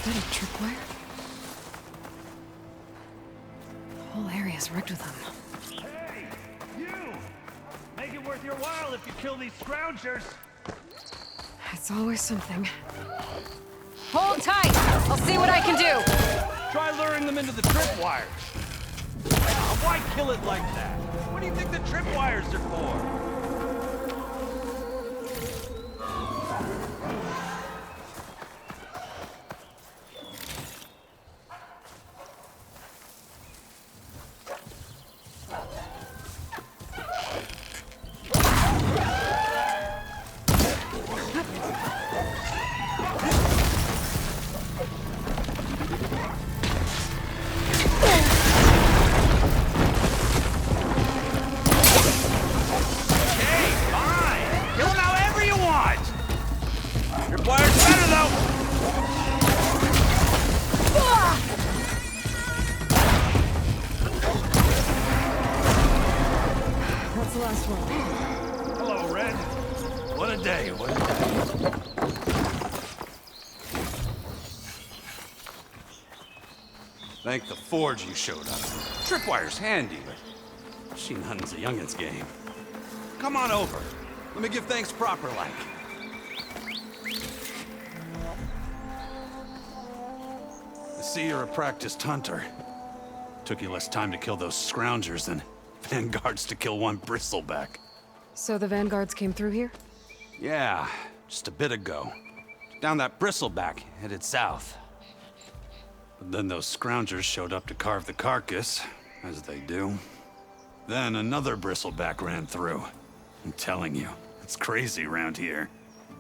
that a tripwire? The whole area's rigged with them. Hey! You! Make it worth your while if you kill these scroungers! It's always something. Hold tight! I'll see what I can do! Try luring them into the tripwires. Why kill it like that? What do you think the tripwires are for? Hello, Red. What a day, what a day. Thank the Forge you showed up. Tripwire's handy, but machine hunting's a youngin's game. Come on over. Let me give thanks proper like. I see you're a practiced hunter. Took you less time to kill those scroungers than vanguards to kill one bristleback. So the vanguards came through here? Yeah, just a bit ago. Down that bristleback, headed south. But then those scroungers showed up to carve the carcass, as they do. Then another bristleback ran through. I'm telling you, it's crazy around here.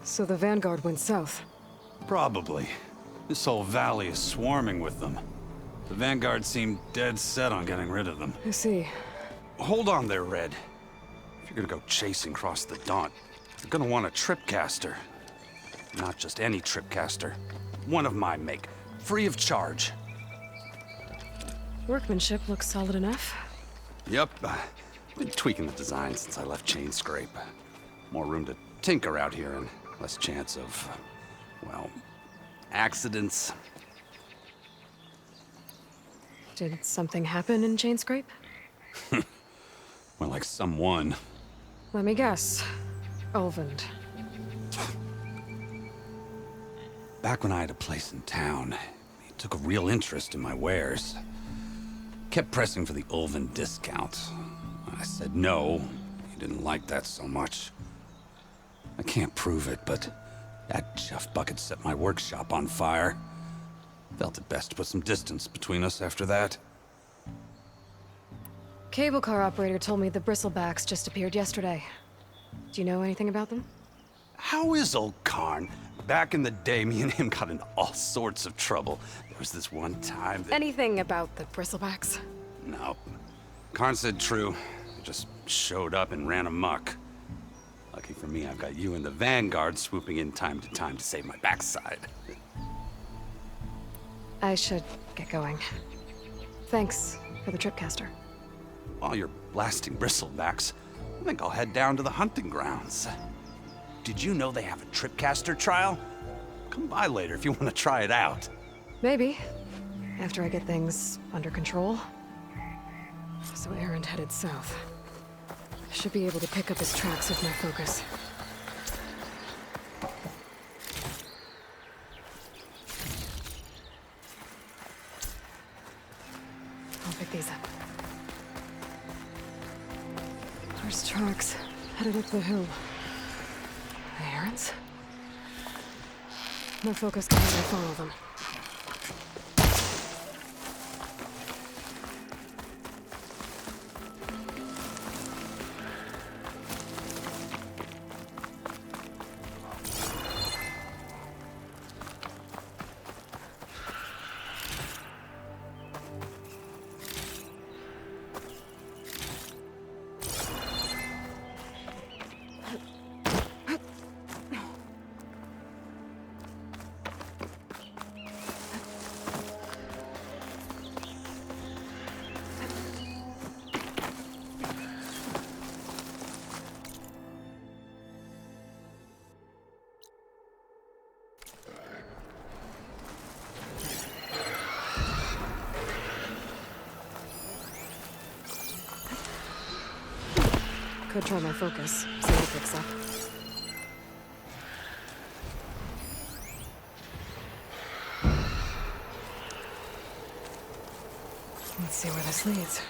So the vanguard went south? Probably. This whole valley is swarming with them. The vanguard seemed dead set on getting rid of them. I see. Hold on there, Red. If you're gonna go chasing across the Daunt, you're gonna want a tripcaster. Not just any tripcaster. One of my make, free of charge. Workmanship looks solid enough. Yep, been tweaking the design since I left Chain Scrape. More room to tinker out here and less chance of, well, accidents. Did something happen in Chain Scrape? Well, like someone. Let me guess. Erend. Back when I had a place in town, he took a real interest in my wares. Kept pressing for the Erend discount. I said no. He didn't like that so much. I can't prove it, but that chuff bucket set my workshop on fire. Felt it best to put some distance between us after that. Cable car operator told me the bristlebacks just appeared yesterday. Do you know anything about them? How is old Karn? Back in the day, me and him got into all sorts of trouble. There was this one time that... Anything about the bristlebacks? No. Karn said true. They just showed up and ran amok. Lucky for me, I've got you and the Vanguard swooping in time to save my backside. I should get going. Thanks for the tripcaster. While you're blasting bristlebacks, I think I'll head down to the hunting grounds. Did you know they have a tripcaster trial? Come by later if you want to try it out. Maybe. After I get things under control. So Erend headed south. I should be able to pick up his tracks with my focus. I'll pick these up. There's tracks headed up the hill. The Erends? No focus can help me follow them. Could try my focus, see what it picks up. Let's see where this leads.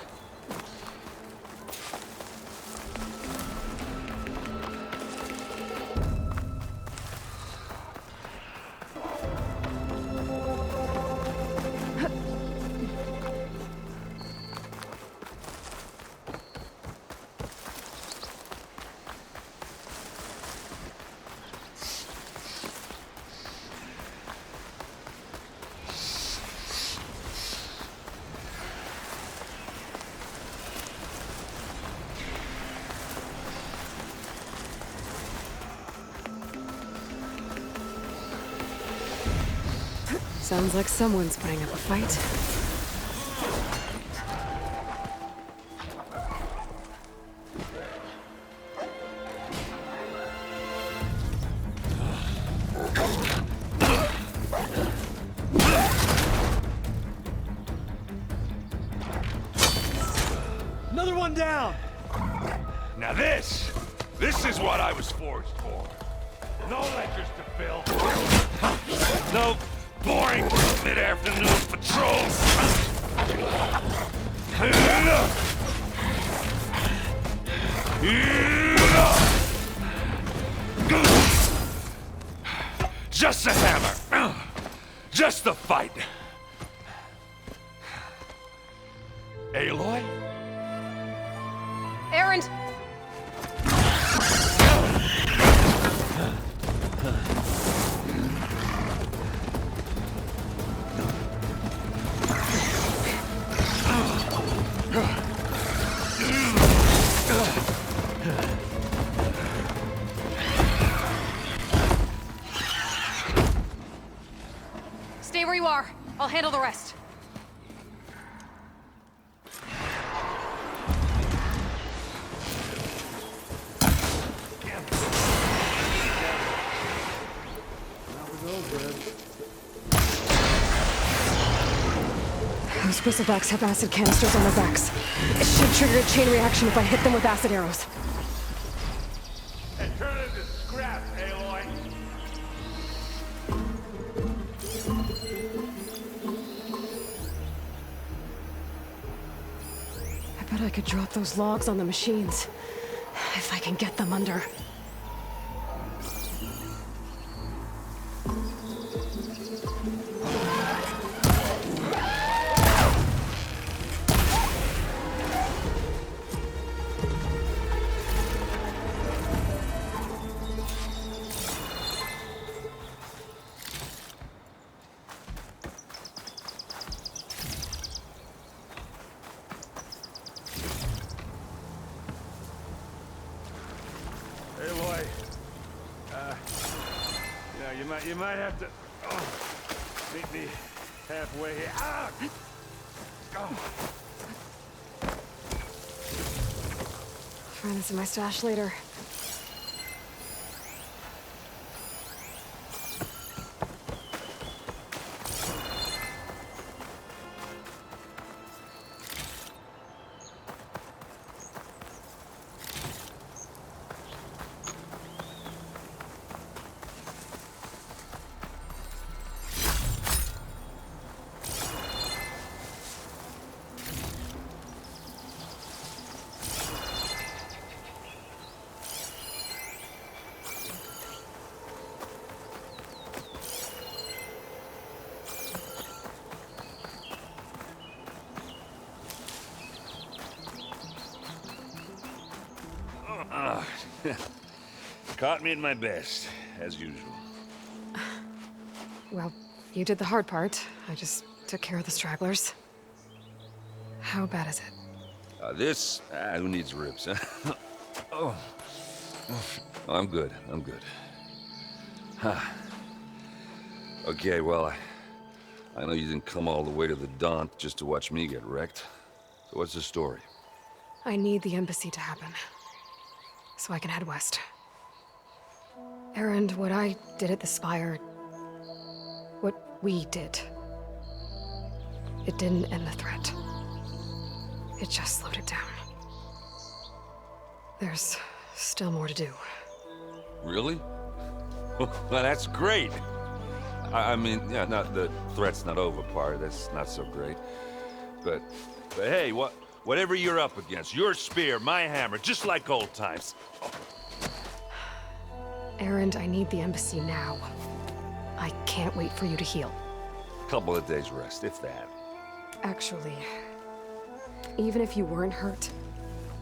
Sounds like someone's putting up a fight. Another one down! Now this is what I was forged for. No ledgers to fill. No boring mid-afternoon patrols. Just a hammer. Just a fight. Aloy? Erend! Stay where you are. I'll handle the rest. Those bristlebacks have acid canisters on their backs. It should trigger a chain reaction if I hit them with acid arrows. And turn it into scrap, Aloy. I bet I could drop those logs on the machines. If I can get them under. Aloy, you might have to meet me halfway here. Ah! Find this in my stash later. Caught me at my best, as usual. Well, you did the hard part. I just took care of the stragglers. How bad is it? Who needs ribs, huh? Oh. I'm good, I'm good. Huh. Okay, well, I know you didn't come all the way to the Daunt just to watch me get wrecked. So what's the story? I need the embassy to happen, so I can head west. Erend, what I did at the Spire, what we did, it didn't end the threat. It just slowed it down. There's still more to do. Really? Well, that's great. I mean, yeah, not the threat's not over part. That's not so great. But hey, whatever you're up against, your spear, my hammer, just like old times. Erend, I need the embassy now. I can't wait for you to heal. Couple of days rest, if that. Actually, even if you weren't hurt,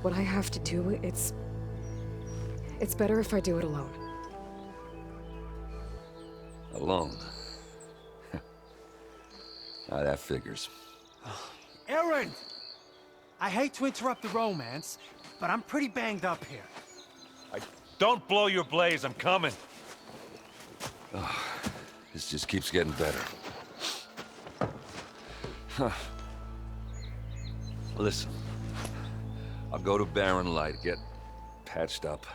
what I have to do, it's better if I do it alone. Alone. Ah, that figures. Erend! I hate to interrupt the romance, but I'm pretty banged up here. Don't blow your blaze, I'm coming. Oh, this just keeps getting better. Huh. Listen, I'll go to Barren Light, get patched up.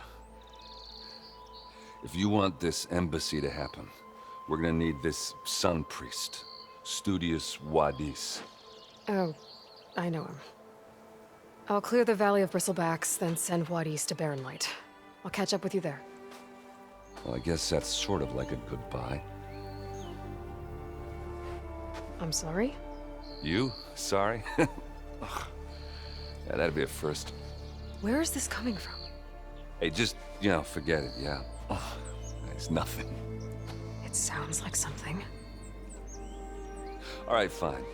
If you want this embassy to happen, we're gonna need this sun priest, Studius Wadis. Oh, I know him. I'll clear the Valley of Bristlebacks, then send Wadis to Barren Light. I'll catch up with you there. Well, I guess that's sort of like a goodbye. I'm sorry? You? Sorry? Ugh. Yeah, that'd be a first. Where is this coming from? Hey, just, forget it, yeah? Oh, it's nothing. It sounds like something. All right, fine.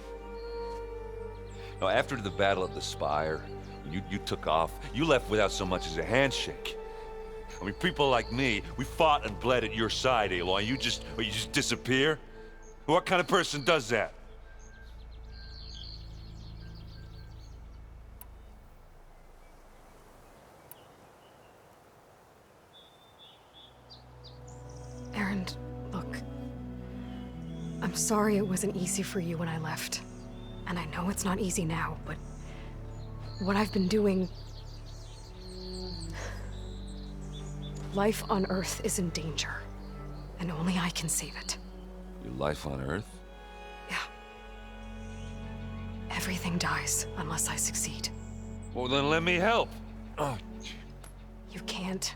Now, after the Battle of the Spire, you took off. You left without so much as a handshake. I mean, people like me, we fought and bled at your side, Aloy. You just disappear? What kind of person does that? Erend, look. I'm sorry it wasn't easy for you when I left. And I know it's not easy now, but what I've been doing... Life on Earth is in danger, and only I can save it. Your life on Earth? Yeah. Everything dies unless I succeed. Well, then let me help. Oh, You can't.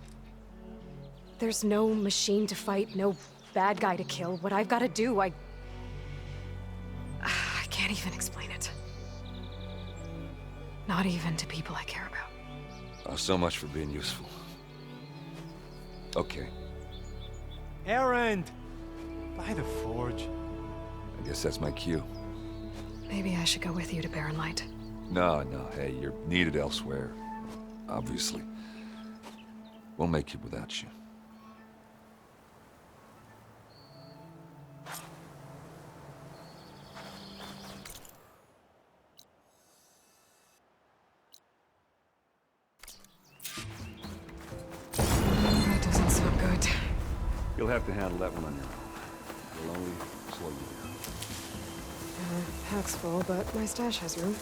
There's no machine to fight, no bad guy to kill. What I've got to do, I can't even explain it. Not even to people I care about. oh, so much for being useful. Okay, Erend! By the forge. I guess that's my cue. Maybe I should go with you to Barren Light. No, hey, you're needed elsewhere. Obviously. We'll make it without you. That doesn't sound good. You'll have to handle that one on your own. We'll only slow you down. Pack's full, but my stash has room.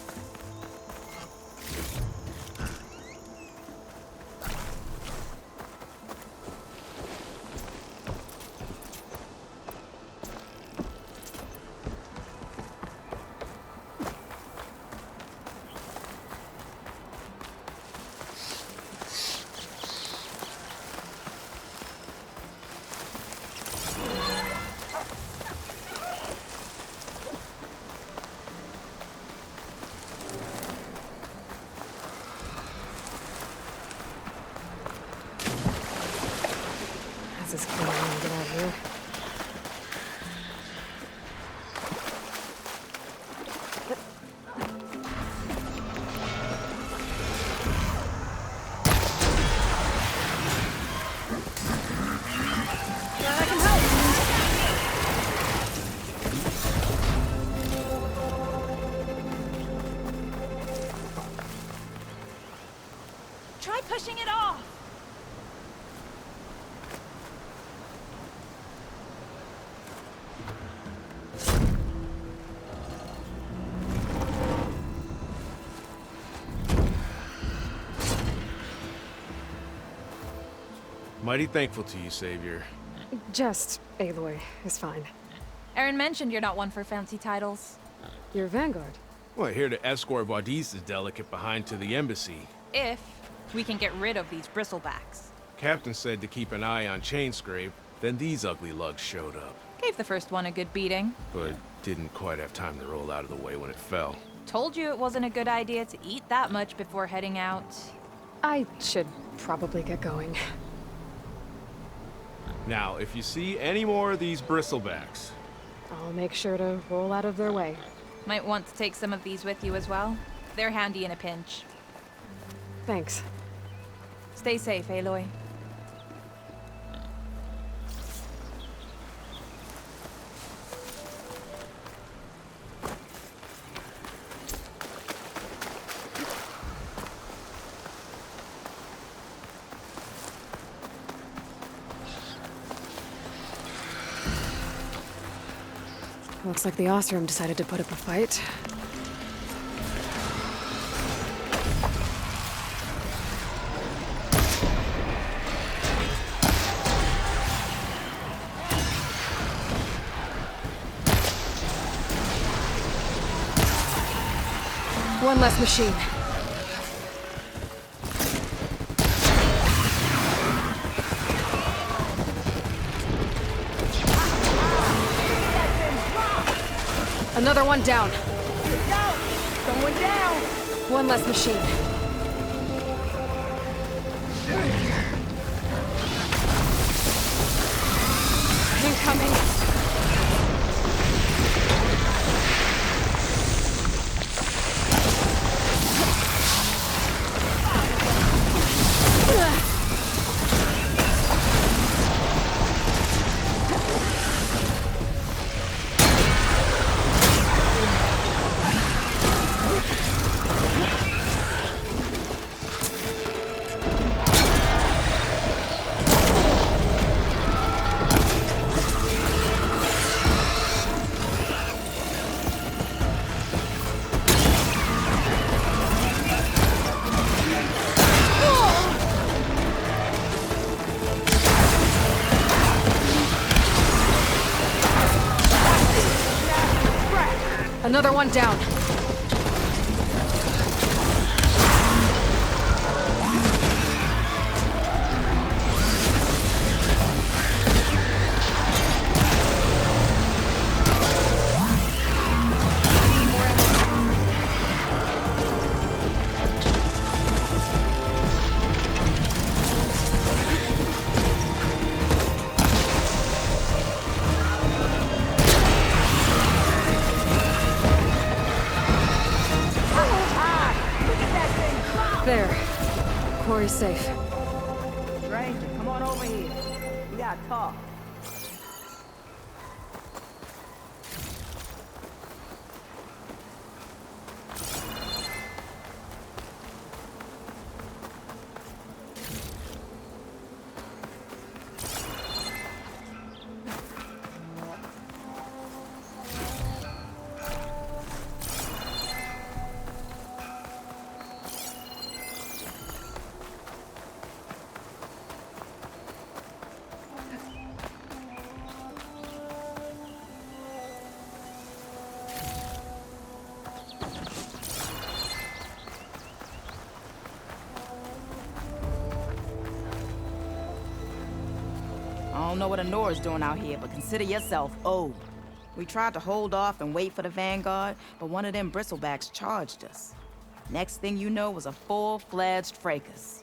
This is clean. I'm gonna get out of here. I can help. Try pushing it off. Mighty thankful to you, Savior. Just Aloy is fine. Erend mentioned you're not one for fancy titles. You're Vanguard. Well, here to escort Wadis' delicate behind to the embassy. If We can get rid of these bristlebacks. Captain said to keep an eye on Chainscrape, then these ugly lugs showed up. Gave the first one a good beating. But didn't quite have time to roll out of the way when it fell. Told you it wasn't a good idea to eat that much before heading out. I should probably get going. Now, if you see any more of these bristlebacks, I'll make sure to roll out of their way. Might want to take some of these with you as well. They're handy in a pinch. Thanks. Stay safe, Aloy. Looks like the Ostrom decided to put up a fight. One less machine. Another one down. Going down! One less machine. Incoming. Another one down. There. Quarry's safe. Stranger, come on over here. We gotta talk. I don't know what Honora's doing out here, but consider yourself owed. We tried to hold off and wait for the Vanguard, but one of them bristlebacks charged us. Next thing you know was a full-fledged fracas.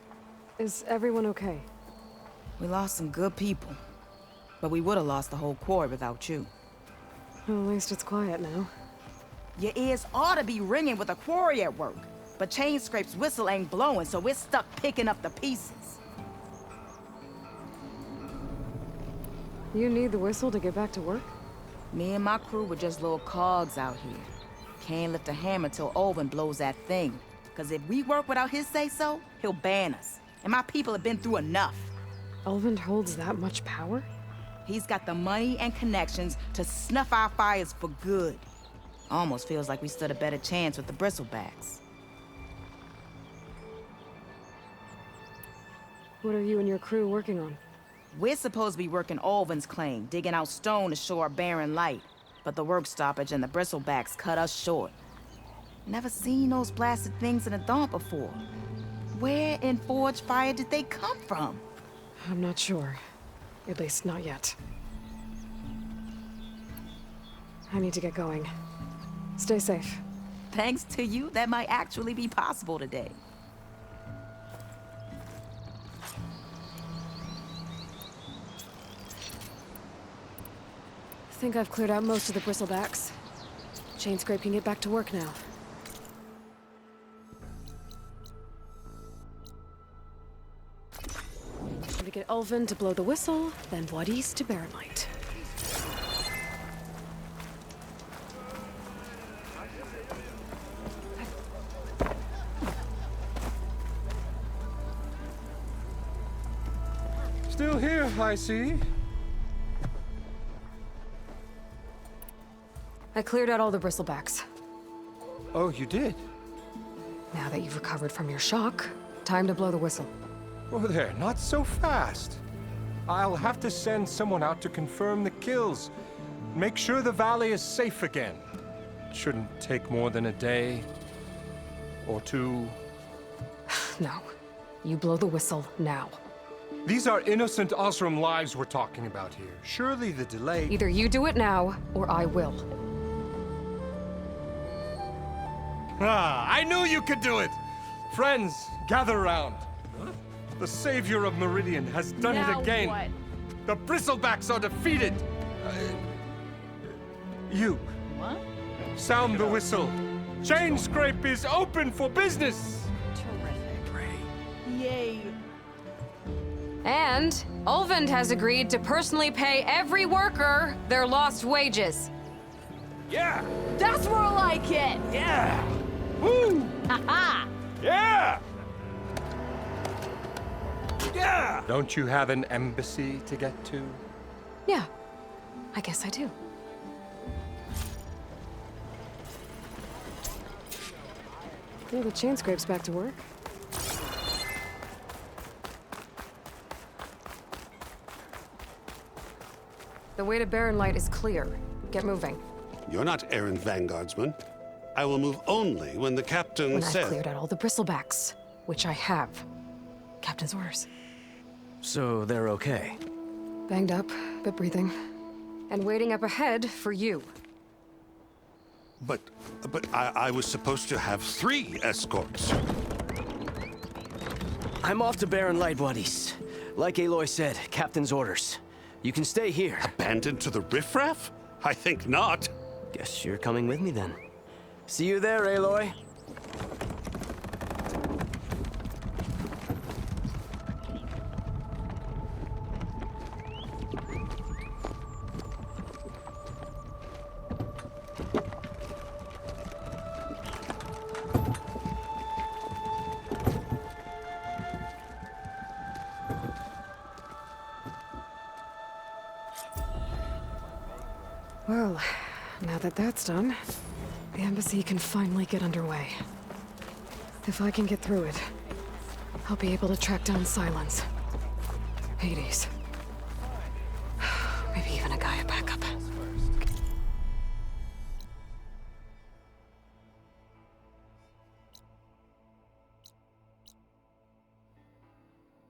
Is everyone okay? We lost some good people, but we would have lost the whole quarry without you. Well, at least it's quiet now. Your ears ought to be ringing with a quarry at work, but Chainscrape's whistle ain't blowing, so we're stuck picking up the pieces. You need the whistle to get back to work? Me and my crew were just little cogs out here. Can't lift a hammer till Erend blows that thing. Cause if we work without his say-so, he'll ban us. And my people have been through enough. Erend holds that much power? He's got the money and connections to snuff our fires for good. Almost feels like we stood a better chance with the bristlebacks. What are you and your crew working on? We're supposed to be working Erend's claim, digging out stone to show our barren light. But the work stoppage and the bristlebacks cut us short. Never seen those blasted things in a Daunt before. Where in Forge Fire did they come from? I'm not sure. At least not yet. I need to get going. Stay safe. Thanks to you, that might actually be possible today. I think I've cleared out most of the bristlebacks. Chainscrape can get back to work now. Time to get Ulvin to blow the whistle, then Wadis to Barren Light. Still here, I see. I cleared out all the bristlebacks. Oh, you did? Now that you've recovered from your shock, time to blow the whistle. Oh, there, not so fast. I'll have to send someone out to confirm the kills. Make sure the valley is safe again. It shouldn't take more than a day. Or two. No. You blow the whistle now. These are innocent Osram lives we're talking about here. Surely the delay... Either you do it now, or I will. Ah, I knew you could do it! Friends, gather around. The savior of Meridian has done it again. What? The bristlebacks are defeated. You. What? Sound the whistle. Chainscrape is open for business. Yay. And Ulvin has agreed to personally pay every worker their lost wages. Yeah. That's more like it! Yeah. Woo. Ha-ha! Yeah. Yeah. Don't you have an embassy to get to? Yeah, I guess I do. Yeah, the Chainscrape's back to work. The way to Barren Light is clear. Get moving. You're not Erend Vanguardsman. I will move only when the captain When says... I've cleared out all the bristlebacks, which I have. Captain's orders. So they're okay? Banged up, but breathing. And waiting up ahead for you. But I was supposed to have 3 escorts. I'm off to Barren Light, buddies. Like Aloy said, Captain's orders. You can stay here. Abandoned to the riffraff? I think not. Guess you're coming with me then. See you there, Aloy. Well, now that that's done, the embassy can finally get underway. If I can get through it, I'll be able to track down Silence. Hades. Maybe even a Gaia backup.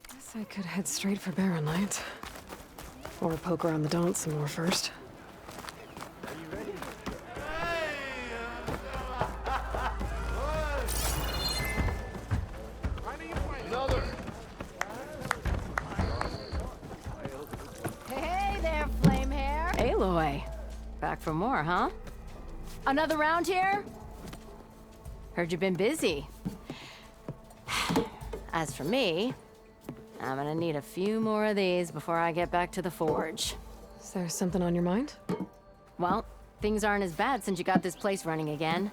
Guess I could head straight for Barren Light. Or poke around the Daunt some more first. Aloy. Back for more, huh? Another round here? Heard you've been busy. As for me, I'm gonna need a few more of these before I get back to the forge. Is there something on your mind? Well, things aren't as bad since you got this place running again.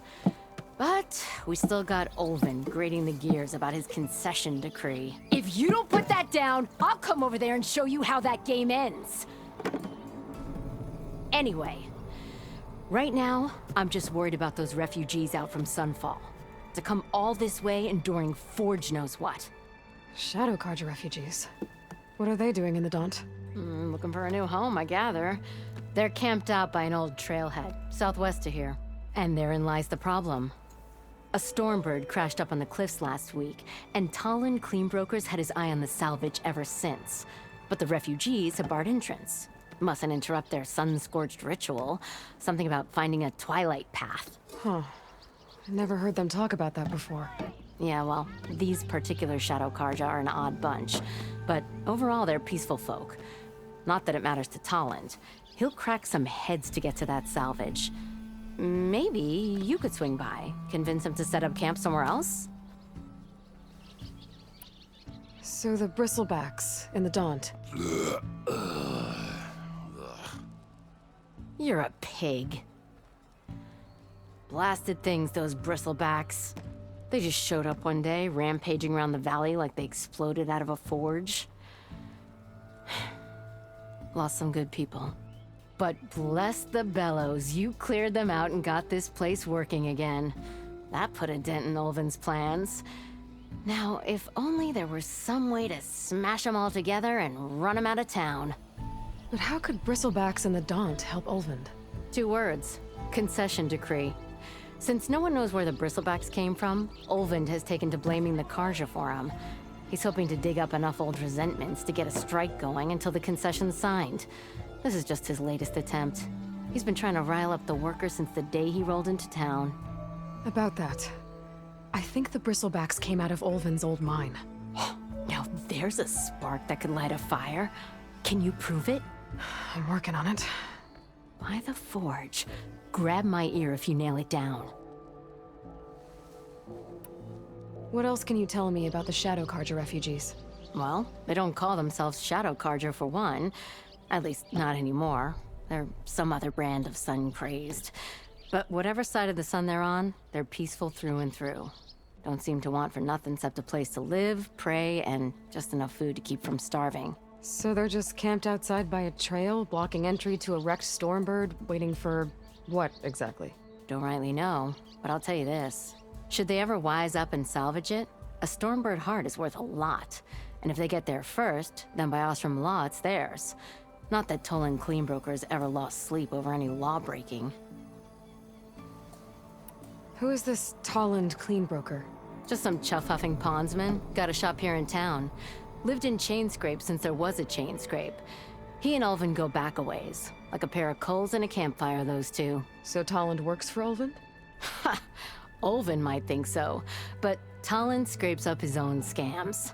But we still got Ulvin grating the gears about his concession decree. If you don't put that down, I'll come over there and show you how that game ends. Anyway, right now, I'm just worried about those refugees out from Sunfall. To come all this way enduring Forge knows what. Shadow Carja refugees. What are they doing in the Daunt? Looking for a new home, I gather. They're camped out by an old trailhead, southwest of here. And therein lies the problem. A Stormbird crashed up on the cliffs last week, and Talon Cleanbrokers had his eye on the salvage ever since. But the refugees had barred entrance. Mustn't interrupt their sun-scorched ritual. Something about finding a twilight path. Huh. I never heard them talk about that before. Yeah, well, these particular Shadow Karja are an odd bunch. But overall, they're peaceful folk. Not that it matters to Talon. He'll crack some heads to get to that salvage. Maybe you could swing by, convince him to set up camp somewhere else? So the bristlebacks in the Daunt. You're a pig. Blasted things, those bristlebacks. They just showed up one day, rampaging around the valley like they exploded out of a forge. Lost some good people. But bless the bellows, you cleared them out and got this place working again. That put a dent in Ulvin's plans. Now, if only there were some way to smash them all together and run them out of town. But how could bristlebacks in the Daunt help Ulvind? 2 words. Concession decree. Since no one knows where the bristlebacks came from, Ulvind has taken to blaming the Karja for them. He's hoping to dig up enough old resentments to get a strike going until the concession's signed. This is just his latest attempt. He's been trying to rile up the workers since the day he rolled into town. About that, I think the bristlebacks came out of Ulvin's old mine. Now there's a spark that could light a fire. Can you prove it? I'm working on it. By the forge. Grab my ear if you nail it down. What else can you tell me about the Shadow Karja refugees? Well, they don't call themselves Shadow Karja for one. At least, not anymore. They're some other brand of sun-crazed. But whatever side of the sun they're on, they're peaceful through and through. Don't seem to want for nothing except a place to live, pray, and just enough food to keep from starving. So they're just camped outside by a trail, blocking entry to a wrecked Stormbird, waiting for what exactly? Don't rightly know, but I'll tell you this. Should they ever wise up and salvage it, a Stormbird heart is worth a lot. And if they get there first, then by Ostrom law, it's theirs. Not that Tolan Cleanbrokers ever lost sleep over any law-breaking. Who is this Talland Cleanbroker? Just some chuff-huffing pondsman. Got a shop here in town. Lived in Chainscrape since there was a Chainscrape. He and Ulvin go back a ways. Like a pair of coals and a campfire, those two. So Talland works for Ulvin? Ha! Ulvin might think so, but Talland scrapes up his own scams.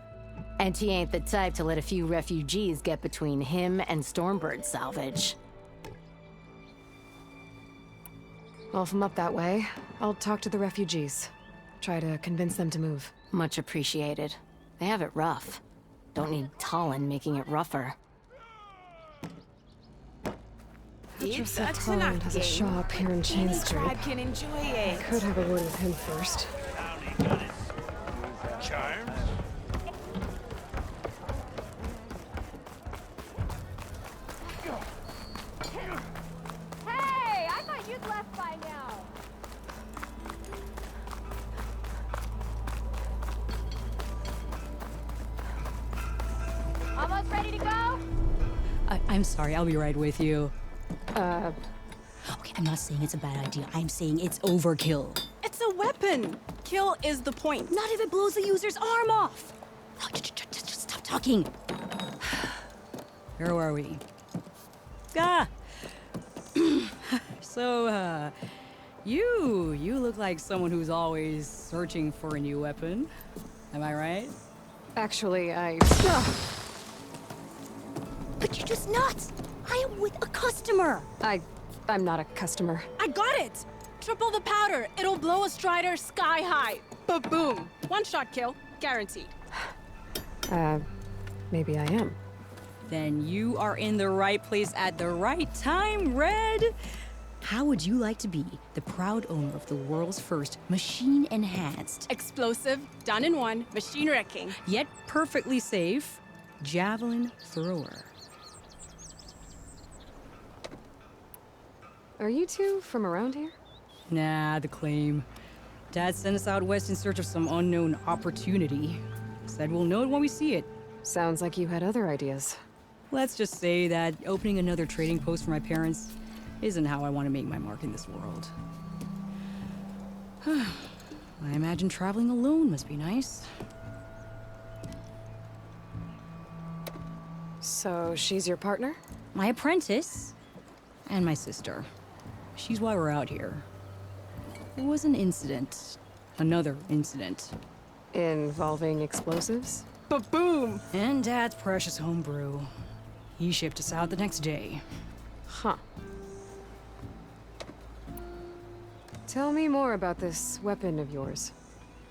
And he ain't the type to let a few refugees get between him and Stormbird salvage. Well, if I'm up that way, I'll talk to the refugees. Try to convince them to move. Much appreciated. They have it rough. Don't need Talon making it rougher. Just that Talland has a shop here in Chainscrape. Can enjoy it. I could have a word with him first. Charms? Hey! I thought you'd left by now! Almost ready to go? I'm sorry, I'll be right with you. Okay, I'm not saying it's a bad idea. I'm saying it's overkill. It's a weapon. Kill is the point. Not if it blows the user's arm off. No, just stop talking. Where are we? So, you look like someone who's always searching for a new weapon. Am I right? Actually, But you're just nuts. I am with a customer. I'm not a customer. I got it. Triple the powder. It'll blow a Strider sky high. Ba-boom. One-shot kill. Guaranteed. Maybe I am. Then you are in the right place at the right time, Red. How would you like to be the proud owner of the world's first machine-enhanced, Explosive, done in one, machine wrecking. yet perfectly safe, javelin thrower? Are you two from around here? Nah, the claim. Dad sent us out west in search of some unknown opportunity. Said we'll know it when we see it. Sounds like you had other ideas. Let's just say that opening another trading post for my parents isn't how I want to make my mark in this world. I imagine traveling alone must be nice. So, she's your partner? My apprentice. And my sister. She's why we're out here. It was an incident. Another incident. Involving explosives? Ba-boom! And Dad's precious homebrew. He shipped us out the next day. Huh. Tell me more about this weapon of yours.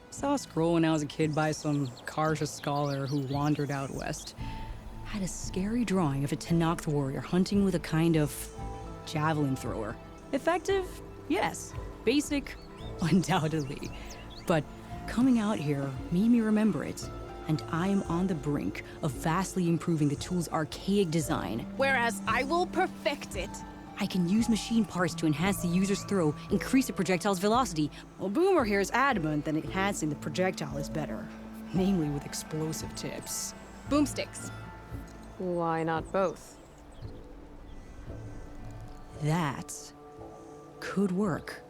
Saw a scroll when I was a kid by some Karja scholar who wandered out west. Had a scary drawing of a Tenakth warrior hunting with a kind of javelin thrower. Effective? Yes. Basic? Undoubtedly. But coming out here made me remember it. And I am on the brink of vastly improving the tool's archaic design. Whereas I will perfect it. I can use machine parts to enhance the user's throw, increase the projectile's velocity. Well, Boomer here is adamant that enhancing the projectile is better. Namely with explosive tips. Boomsticks. Why not both? That could work.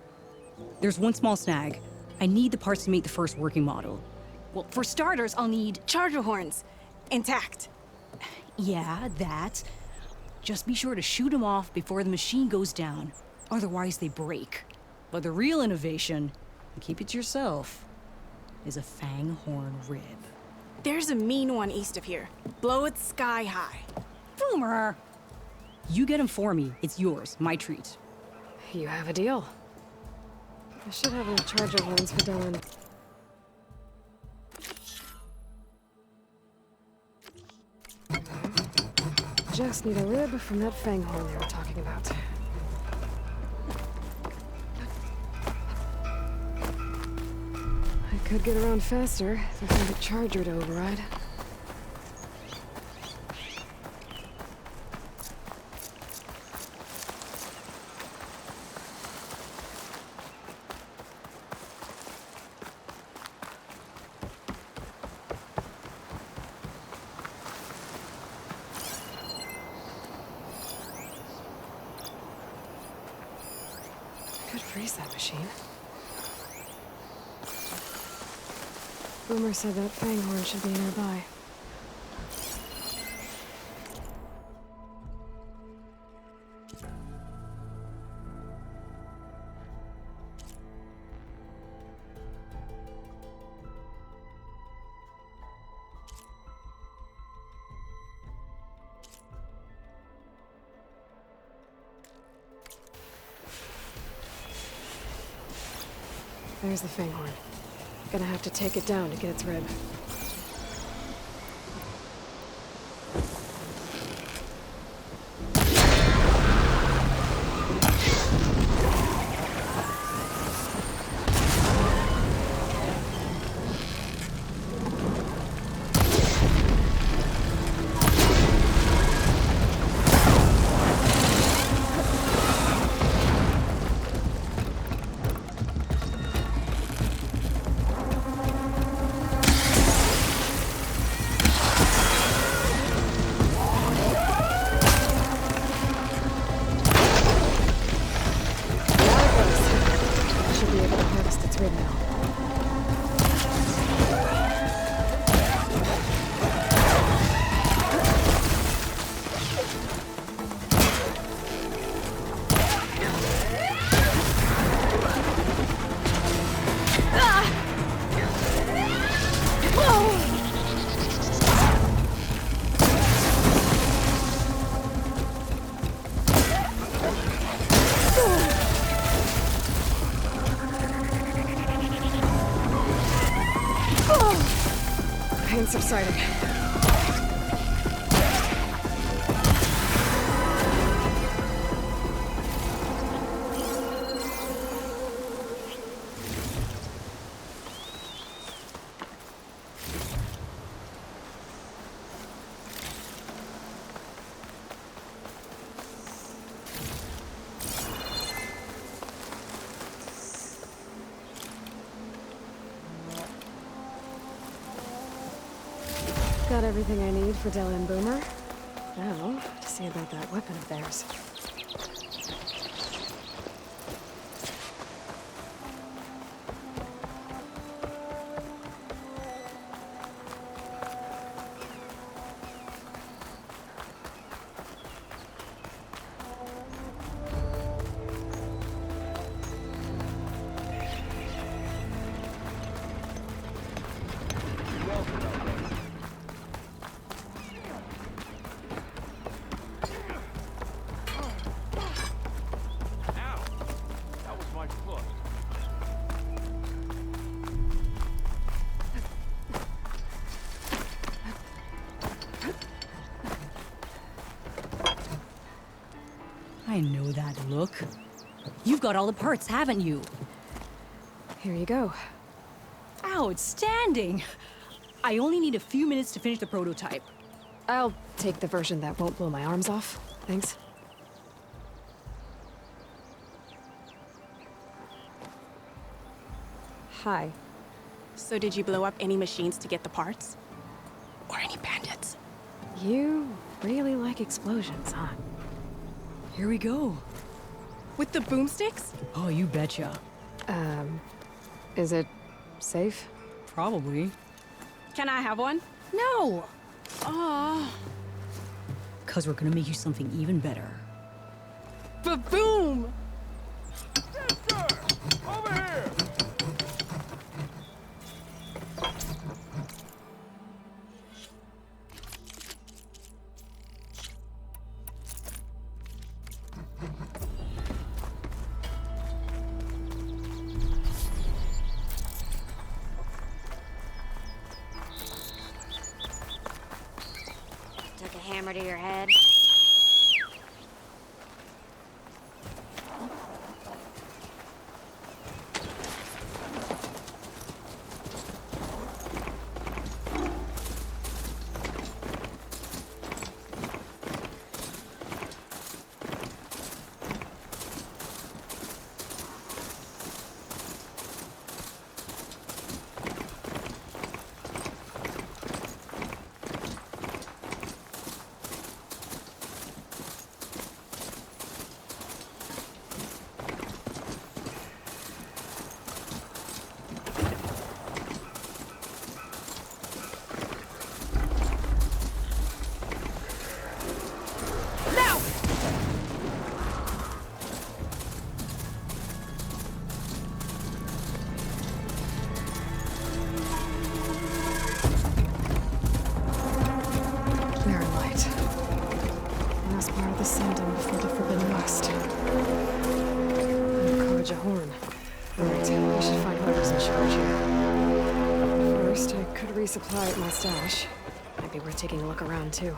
There's one small snag. I need the parts to make the first working model. Well, for starters, I'll need charger horns. Intact. Yeah, that. Just be sure to shoot them off before the machine goes down. Otherwise, they break. But the real innovation, and keep it to yourself, is a fang horn rib. There's a mean one east of here. Blow it sky high. Boomer! You get him for me. It's yours. My treat. You have a deal. I should have enough charger horns for Dylan. Just need a rib from that fang horn they were talking about. I could get around faster if I found a charger to override. Could freeze that machine. Boomer said that fang horn should be nearby. There's the fang horn. Gonna have to take it down to get its rib. Pain subsiding. Got everything I need for Della and Boomer. Now, to see about that weapon of theirs. I know that look. You've got all the parts, haven't you? Here you go. Outstanding! I only need a few minutes to finish the prototype. I'll take the version that won't blow my arms off. Thanks. Hi. So did you blow up any machines to get the parts? Or any bandits? You really like explosions, huh? Here we go. With the boomsticks? Oh, you betcha. Is it safe? Probably. Can I have one? No! Oh. 'Cause we're gonna make you something even better. Ba-boom! Over here! Took a hammer to your head. Resupply at my stash. Might be worth taking a look around, too.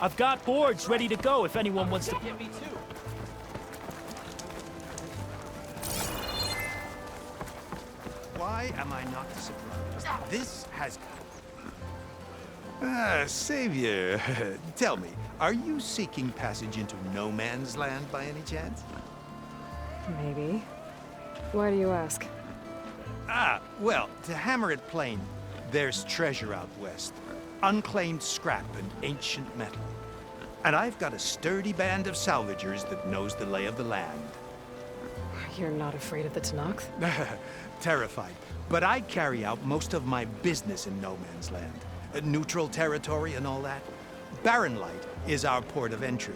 I've got boards ready to go if anyone wants to get me too. Why am I not surprised? This has... Savior, tell me, are you seeking passage into no man's land by any chance? Maybe. Why do you ask? Well, to hammer it plain, there's treasure out west. Unclaimed scrap and ancient metal. And I've got a sturdy band of salvagers that knows the lay of the land. You're not afraid of the Tenakth? Terrified. But I carry out most of my business in no man's land. Neutral territory and all that. Barren Light is our port of entry.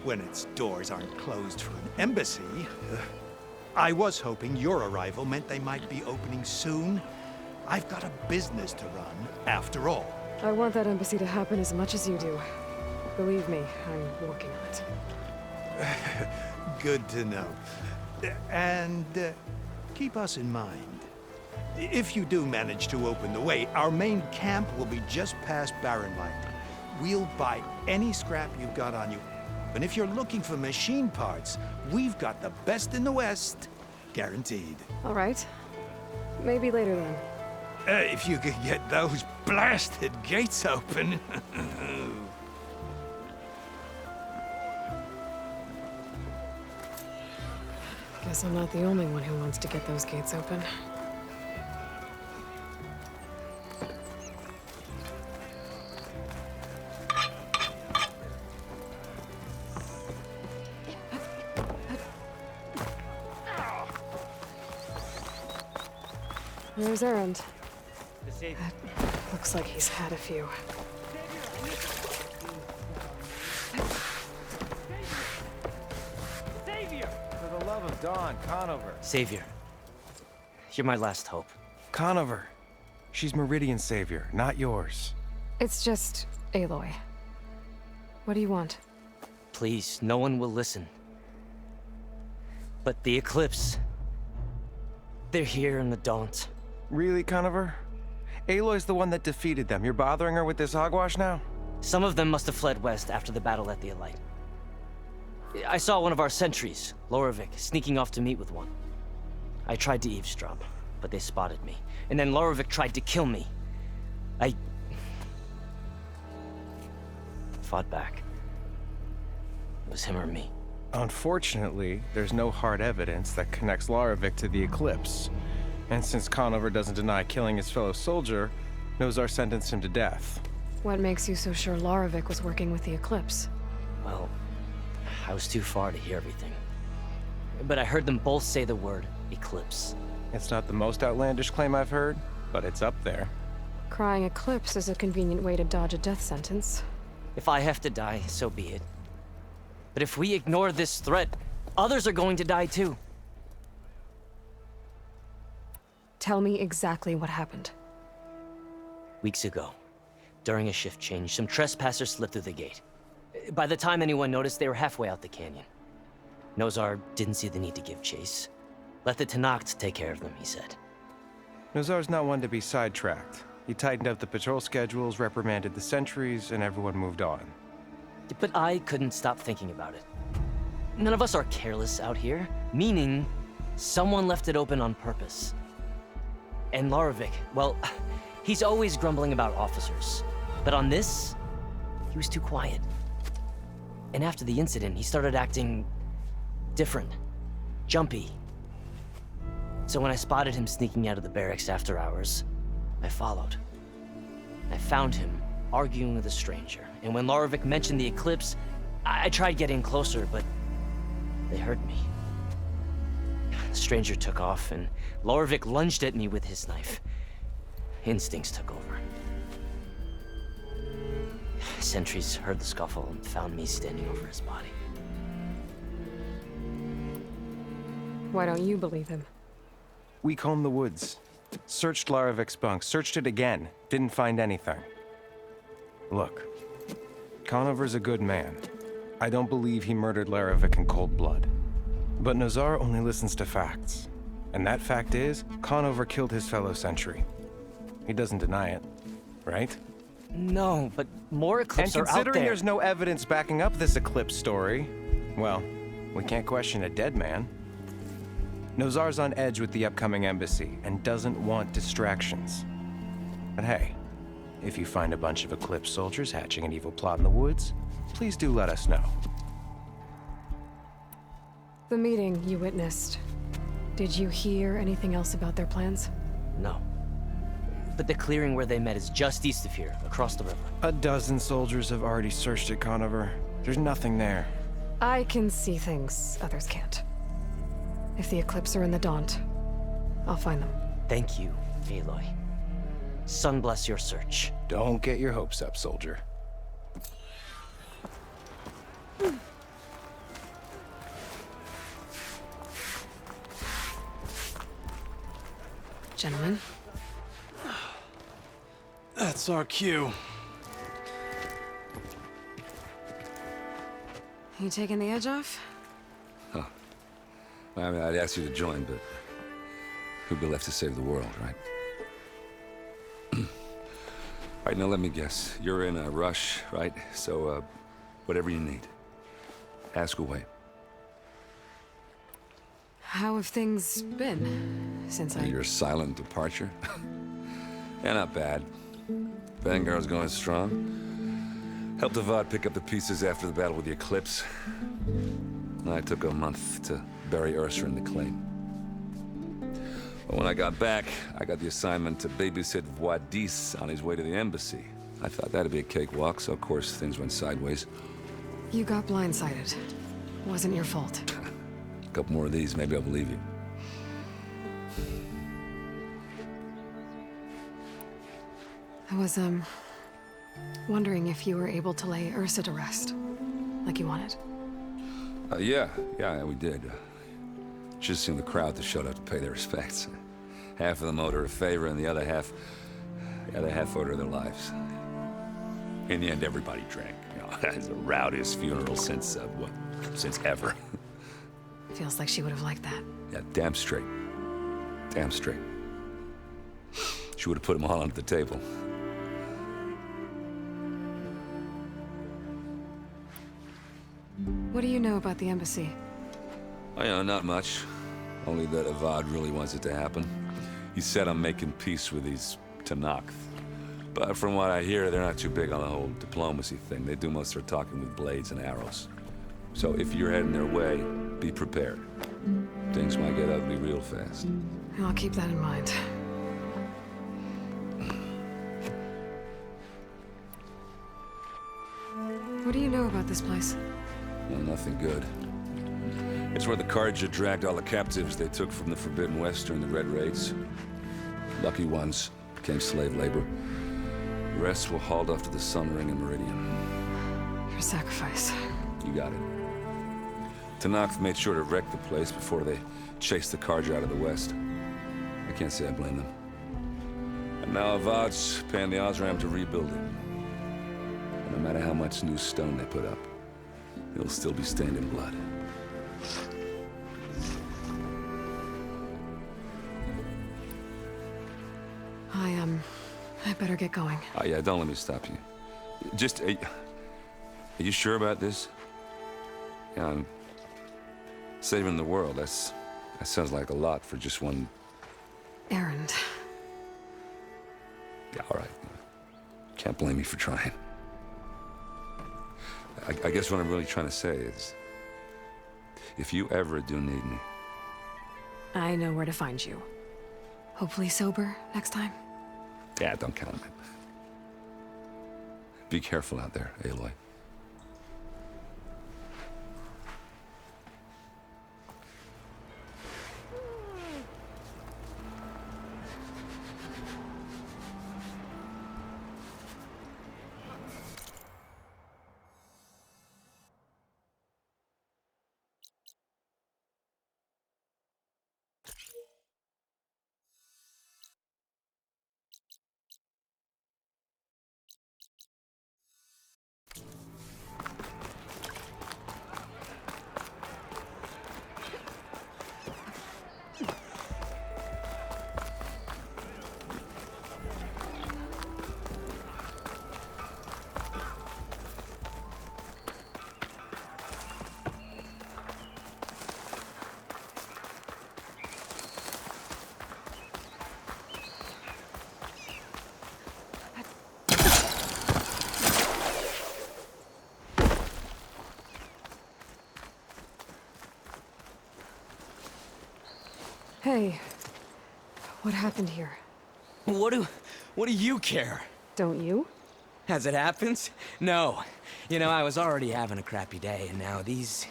When its doors aren't closed for an embassy... I was hoping your arrival meant they might be opening soon. I've got a business to run, after all. I want that embassy to happen as much as you do. Believe me, I'm working on it. Good to know. And keep us in mind. If you do manage to open the way, our main camp will be just past Barren Light. We'll buy any scrap you've got on you. And if you're looking for machine parts, we've got the best in the West, guaranteed. All right. Maybe later then. If you could get those blasted gates open. Guess I'm not the only one who wants to get those gates open. There's Erend. Looks like he's had a few. Savior! For the love of Daunt, Conover. Savior. You're my last hope. Conover. She's Meridian's savior, not yours. It's just Aloy. What do you want? Please, no one will listen. But the Eclipse... they're here in the Daunt. Really, Conover? Aloy's the one that defeated them. You're bothering her with this hogwash now? Some of them must have fled west after the battle at the Elite. I saw one of our sentries, Lorovic, sneaking off to meet with one. I tried to eavesdrop, but they spotted me. And then Lorovic tried to kill me. I fought back. It was him or me. Unfortunately, there's no hard evidence that connects Lorovic to the Eclipse. And since Conover doesn't deny killing his fellow soldier, Nozar sentenced him to death. What makes you so sure Lorovic was working with the Eclipse? Well, I was too far to hear everything. But I heard them both say the word Eclipse. It's not the most outlandish claim I've heard, but it's up there. Crying Eclipse is a convenient way to dodge a death sentence. If I have to die, so be it. But if we ignore this threat, others are going to die too. Tell me exactly what happened. Weeks ago, during a shift change, some trespassers slipped through the gate. By the time anyone noticed, they were halfway out the canyon. Nozar didn't see the need to give chase. Let the Tenakth take care of them, he said. Nozar's not one to be sidetracked. He tightened up the patrol schedules, reprimanded the sentries, and everyone moved on. But I couldn't stop thinking about it. None of us are careless out here, meaning someone left it open on purpose. And Lorovic, well, he's always grumbling about officers. But on this, he was too quiet. And after the incident, he started acting different, jumpy. So when I spotted him sneaking out of the barracks after hours, I followed. I found him arguing with a stranger. And when Lorovic mentioned the Eclipse, I tried getting closer, but they heard me. The stranger took off, and Lorovic lunged at me with his knife. Instincts took over. Sentries heard the scuffle and found me standing over his body. Why don't you believe him? We combed the woods, searched Larovic's bunk, searched it again, didn't find anything. Look, Conover's a good man. I don't believe he murdered Lorovic in cold blood. But Nozar only listens to facts. And that fact is, Conover killed his fellow sentry. He doesn't deny it, right? No, but more Eclipse are out there. And considering there's no evidence backing up this Eclipse story, well, we can't question a dead man. Nozar's on edge with the upcoming embassy and doesn't want distractions. But hey, if you find a bunch of Eclipse soldiers hatching an evil plot in the woods, please do let us know. The meeting you witnessed. Did you hear anything else about their plans? No. But the clearing where they met is just east of here, across the river. A dozen soldiers have already searched it, Conover. There's nothing there. I can see things others can't. If the Eclipse are in the Daunt, I'll find them. Thank you, Aloy. Sun bless your search. Don't get your hopes up, soldier. Gentlemen. That's our cue. You taking the edge off? Huh. I mean, I'd ask you to join, but who'd be left to save the world, right? All right, now let me guess. You're in a rush, right? So, whatever you need. Ask away. How have things been since Your silent departure? Yeah, not bad. Vanguard's going strong. Helped Avad pick up the pieces after the battle with the Eclipse. I took a month to bury Ursa in the claim. But when I got back, I got the assignment to babysit Wadis on his way to the embassy. I thought that'd be a cakewalk, so of course things went sideways. You got blindsided. Wasn't your fault. A couple more of these, maybe I'll believe you. I was, wondering if you were able to lay Ursa to rest, like you wanted. Yeah, we did. Just seen the crowd that showed up to pay their respects. Half of them owed her a favor, and the other half owed her their lives. In the end, everybody drank. You know, it's the rowdiest funeral since ever. Feels like she would have liked that. Yeah, damn straight. Damn straight. She would have put them all under the table. What do you know about the embassy? Oh, yeah, not much. Only that Avad really wants it to happen. He said I'm making peace with these Tenakth. But from what I hear, they're not too big on the whole diplomacy thing. They do most of their talking with blades and arrows. So if you're heading their way, be prepared. Things might get ugly real fast. I'll keep that in mind. What do you know about this place? Well, nothing good. It's where the Carja dragged all the captives they took from the Forbidden West during the Red Raids. Lucky ones became slave labor. The rest were hauled off to the Sun Ring and Meridian. Your sacrifice. You got it. Tenakth made sure to wreck the place before they chased the Carja out of the West. I can't say I blame them. And now Avad's paying the Osram to rebuild it. And no matter how much new stone they put up, it'll still be stained in blood. I better get going. Oh, yeah, don't let me stop you. Just, are you sure about this? Yeah, I'm saving the world. That sounds like a lot for just one... Erend. Yeah, all right. Can't blame me for trying. I guess what I'm really trying to say is, if you ever do need me... I know where to find you. Hopefully sober next time. Yeah, don't count on it. Be careful out there, Aloy. Hey, what happened here? What do you care? Don't you? As it happens? No. You know, I was already having a crappy day, and now these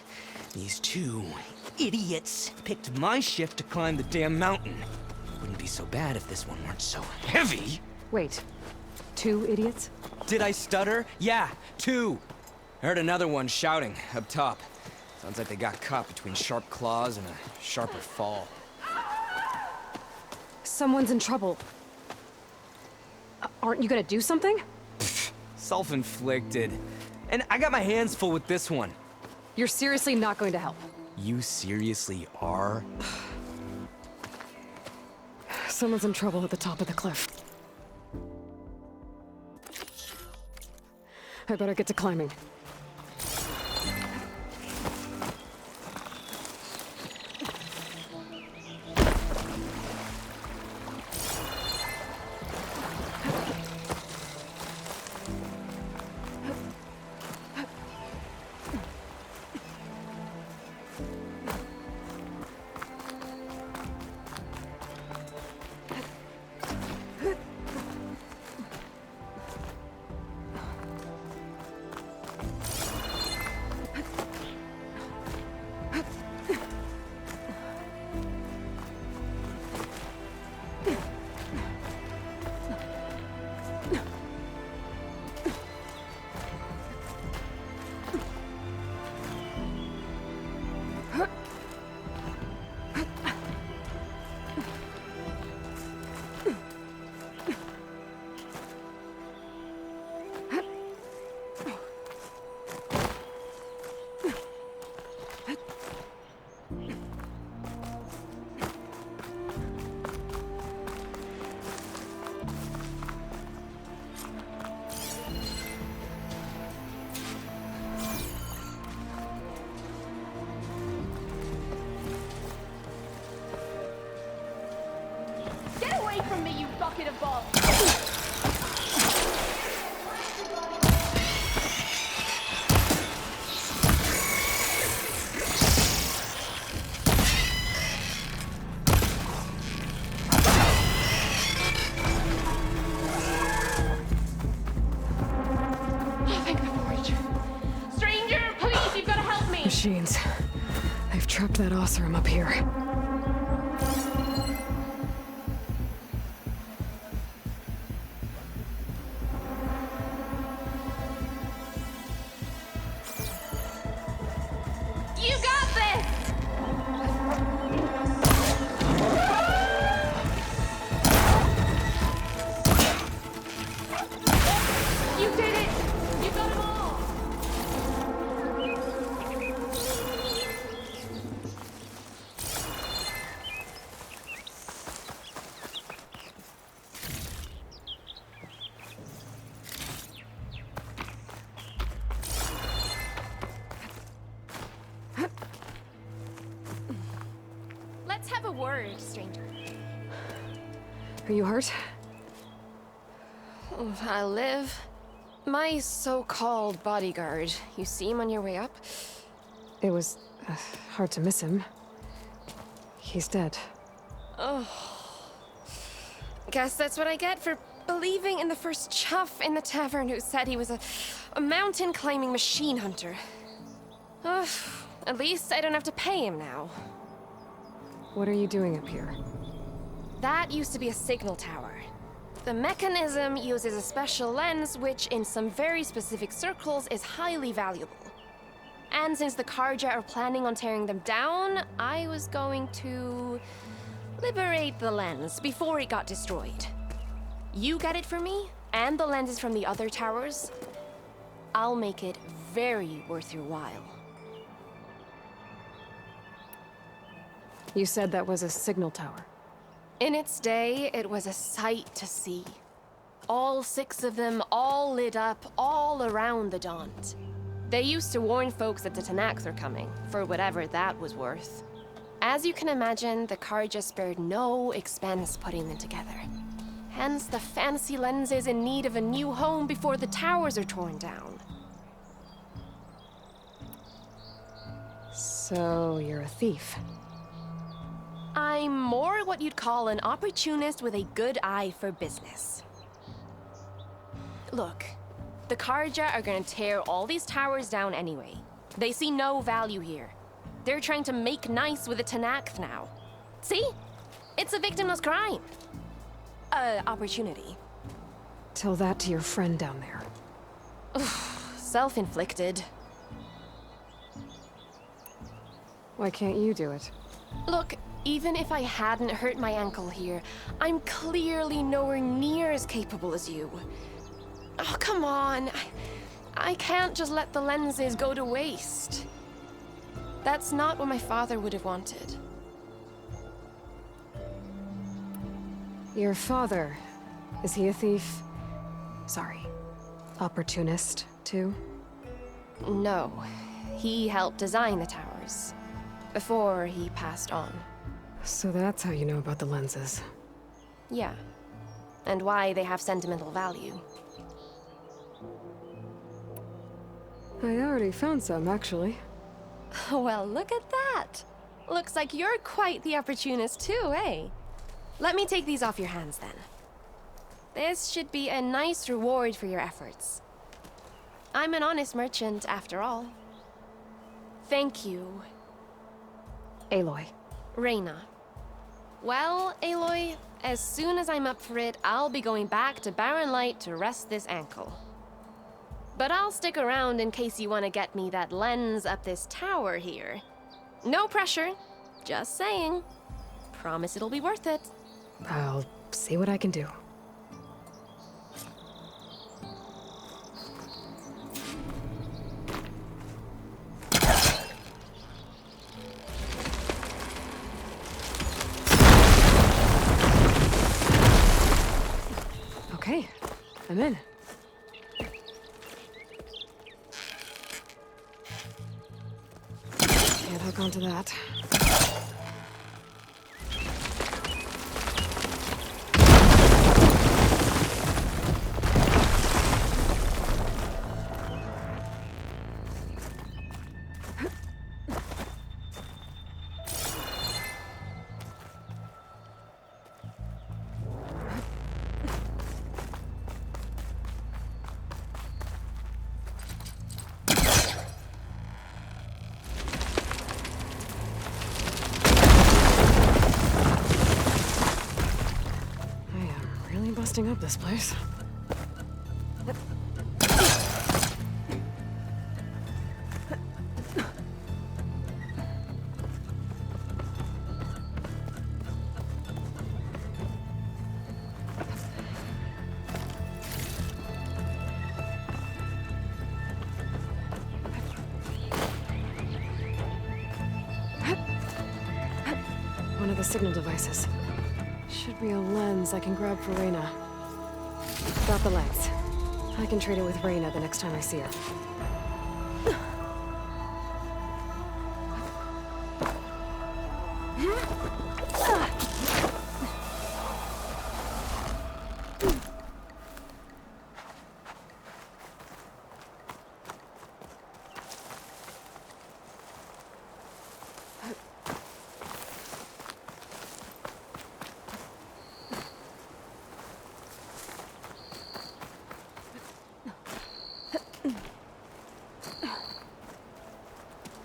two idiots picked my shift to climb the damn mountain. Wouldn't be so bad if this one weren't so heavy. Wait, 2 idiots? Did I stutter? Yeah, 2. I heard another one shouting up top. Sounds like they got caught between sharp claws and a sharper fall. Someone's in trouble. Aren't you gonna do something? Self-inflicted. And I got my hands full with this one. You're seriously not going to help? You seriously are? Someone's in trouble at the top of the cliff. I better get to climbing. bucket of balls. Machines. They've trapped that Oseram up here. You got this! You did it! You got them all! Let's have a word, stranger. Are you hurt? I live. My so-called bodyguard. You see him on your way up? It was hard to miss him. He's dead. Oh. Guess that's what I get for believing in the first chuff in the tavern who said he was a mountain-climbing machine hunter. At least I don't have to pay him now. What are you doing up here? That used to be a signal tower. The mechanism uses a special lens which, in some very specific circles, is highly valuable. And since the Karja are planning on tearing them down, I was going to liberate the lens before it got destroyed. You get it for me, and the lenses from the other towers. I'll make it very worth your while. You said that was a signal tower. In its day, it was a sight to see. All 6 of them, all lit up, all around the Daunt. They used to warn folks that the Tenaks are coming, for whatever that was worth. As you can imagine, the Karja spared no expense putting them together. Hence the fancy lenses in need of a new home before the towers are torn down. So, you're a thief. I'm more what you'd call an opportunist with a good eye for business. Look, the Karja are gonna tear all these towers down anyway. They see no value here. They're trying to make nice with the Tenakth now. See? It's a victimless crime. Opportunity. Tell that to your friend down there. Self-inflicted. Why can't you do it? Look, even if I hadn't hurt my ankle here, I'm clearly nowhere near as capable as you. Oh, come on. I can't just let the lenses go to waste. That's not what my father would have wanted. Your father, is he a thief? Sorry, opportunist, too? No, he helped design the towers before he passed on. So that's how you know about the lenses. Yeah, and why they have sentimental value. I already found some, actually. Well, look at that. Looks like you're quite the opportunist too, eh? Let me take these off your hands then. This should be a nice reward for your efforts. I'm an honest merchant, after all. Thank you. Aloy. Reyna. Well, Aloy, as soon as I'm up for it, I'll be going back to Barren Light to rest this ankle. But I'll stick around in case you want to get me that lens up this tower here. No pressure, just saying. Promise it'll be worth it. I'll see what I can do. Okay, I'm in. Can't hook onto that. busting up this place. One of the signal devices. Should be a lens I can grab for Reyna. Got the lens. I can trade it with Reyna the next time I see her.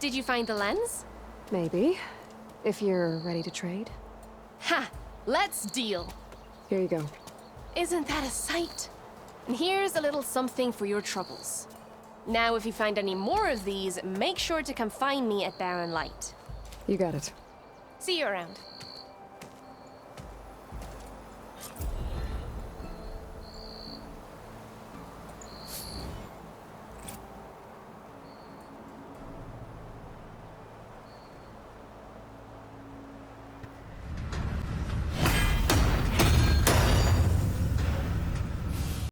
Did you find the lens? Maybe. If you're ready to trade. Ha! Let's deal! Here you go. Isn't that a sight? And here's a little something for your troubles. Now, if you find any more of these, make sure to come find me at Barren Light. You got it. See you around.